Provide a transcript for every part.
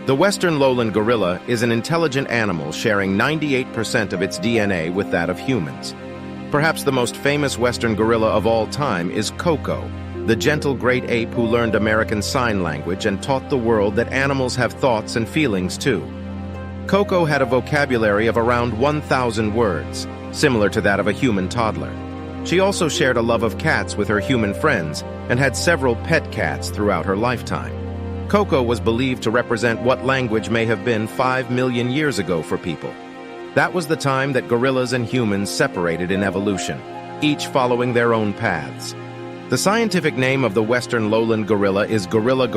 The Western Lowland Gorilla is an intelligent animal sharing 98% of its DNA with that of humans. Perhaps the most famous Western gorilla of all time is Koko, the gentle great ape who learned American Sign Language and taught the world that animals have thoughts and feelings too. Koko had a vocabulary of around 1,000 words, similar to that of a human toddler. She also shared a love of cats with her human friends and had several pet cats throughout her lifetime. Koko was believed to represent what language may have been 5 million years ago for people. That was the time that gorillas and humans separated in evolution, each following their own paths. The scientific name of the Western Lowland Gorilla is gorilla,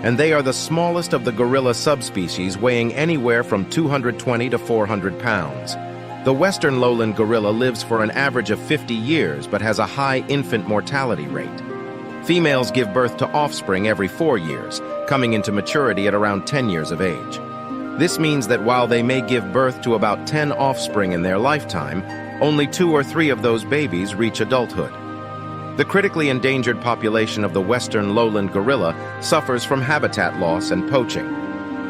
and they are the smallest of the gorilla subspecies, weighing anywhere from 220 to 400 pounds. The Western Lowland Gorilla lives for an average of 50 years but has a high infant mortality rate. Females give birth to offspring every 4 years, coming into maturity at around 10 years of age. This means that while they may give birth to about 10 offspring in their lifetime, only 2 or 3 of those babies reach adulthood. The critically endangered population of the Western Lowland Gorilla suffers from habitat loss and poaching.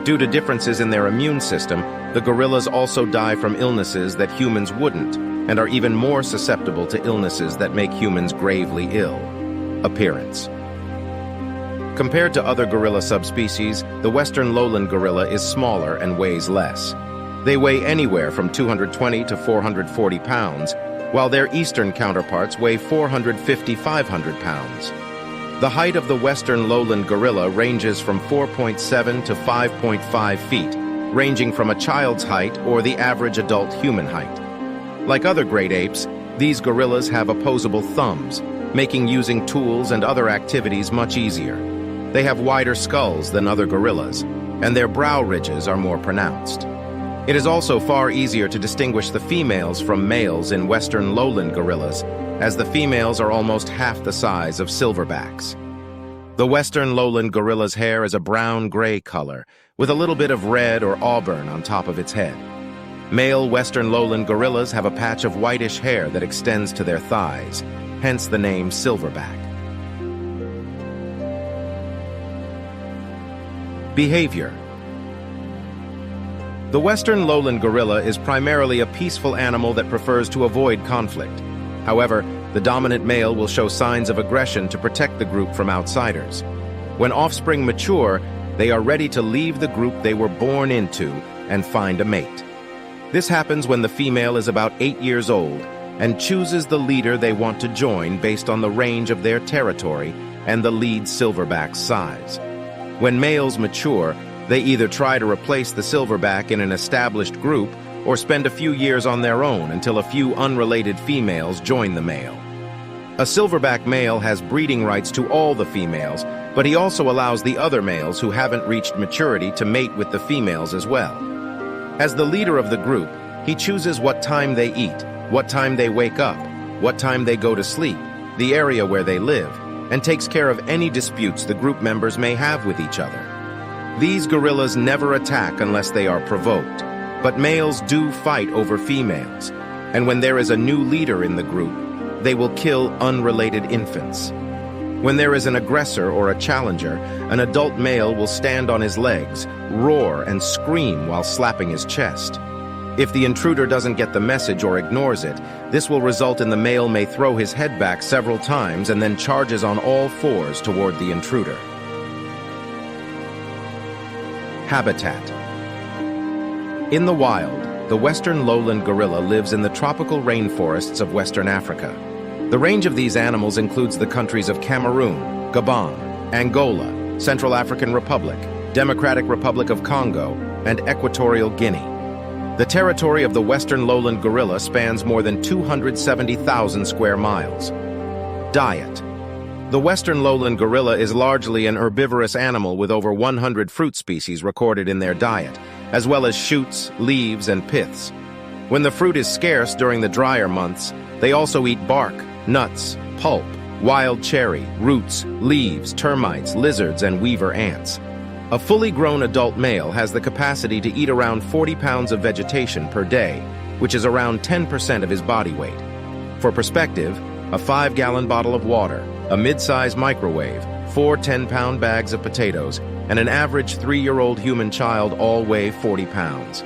Due to differences in their immune system, the gorillas also die from illnesses that humans wouldn't, and are even more susceptible to illnesses that make humans gravely ill. Appearance. Compared to other gorilla subspecies, the Western Lowland Gorilla is smaller and weighs less. They weigh anywhere from 220 to 440 pounds, while their eastern counterparts weigh 450–500 pounds. The height of the Western Lowland Gorilla ranges from 4.7 to 5.5 feet, ranging from a child's height or the average adult human height. Like other great apes, these gorillas have opposable thumbs, making using tools and other activities much easier. They have wider skulls than other gorillas, and their brow ridges are more pronounced. It is also far easier to distinguish the females from males in Western Lowland gorillas, as the females are almost half the size of silverbacks. The Western Lowland Gorilla's hair is a brown-gray color, with a little bit of red or auburn on top of its head. Male Western Lowland Gorillas have a patch of whitish hair that extends to their thighs, hence the name silverback. Behavior. The Western Lowland Gorilla is primarily a peaceful animal that prefers to avoid conflict. However, the dominant male will show signs of aggression to protect the group from outsiders. When offspring mature, they are ready to leave the group they were born into and find a mate. This happens when the female is about 8 years old and chooses the leader they want to join based on the range of their territory and the lead silverback's size. When males mature, they either try to replace the silverback in an established group or spend a few years on their own until a few unrelated females join the male. A silverback male has breeding rights to all the females, but he also allows the other males who haven't reached maturity to mate with the females as well. As the leader of the group, he chooses what time they eat, what time they wake up, what time they go to sleep, the area where they live, and takes care of any disputes the group members may have with each other. These gorillas never attack unless they are provoked, but males do fight over females, and when there is a new leader in the group, they will kill unrelated infants. When there is an aggressor or a challenger, an adult male will stand on his legs, roar, and scream while slapping his chest. If the intruder doesn't get the message or ignores it, this will result in the male may throw his head back several times and then charges on all fours toward the intruder. Habitat. In the wild, the Western Lowland Gorilla lives in the tropical rainforests of Western Africa. The range of these animals includes the countries of Cameroon, Gabon, Angola, Central African Republic, Democratic Republic of Congo, and Equatorial Guinea. The territory of the Western Lowland Gorilla spans more than 270,000 square miles. Diet. The Western Lowland Gorilla is largely an herbivorous animal with over 100 fruit species recorded in their diet, as well as shoots, leaves, and piths. When the fruit is scarce during the drier months, they also eat bark, nuts, pulp, wild cherry, roots, leaves, termites, lizards, and weaver ants. A fully grown adult male has the capacity to eat around 40 pounds of vegetation per day, which is around 10% of his body weight. For perspective, a 5-gallon bottle of water, a mid-size microwave, 4 10-pound bags of potatoes, and an average 3-year-old human child all weigh 40 pounds.